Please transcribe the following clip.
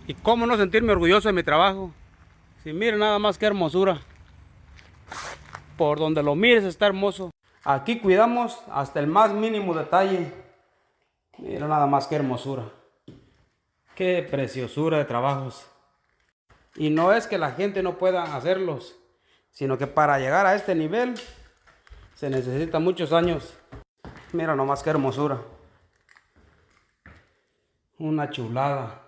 Y cómo no sentirme orgulloso de mi trabajo. Si miren nada más qué hermosura. Por donde lo mires está hermoso. Aquí cuidamos hasta el más mínimo detalle. Mira nada más qué hermosura. Qué preciosura de trabajos. Y no es que la gente no pueda hacerlos, sino que para llegar a este nivel se necesitan muchos años. Mira nomás qué hermosura. Una chulada.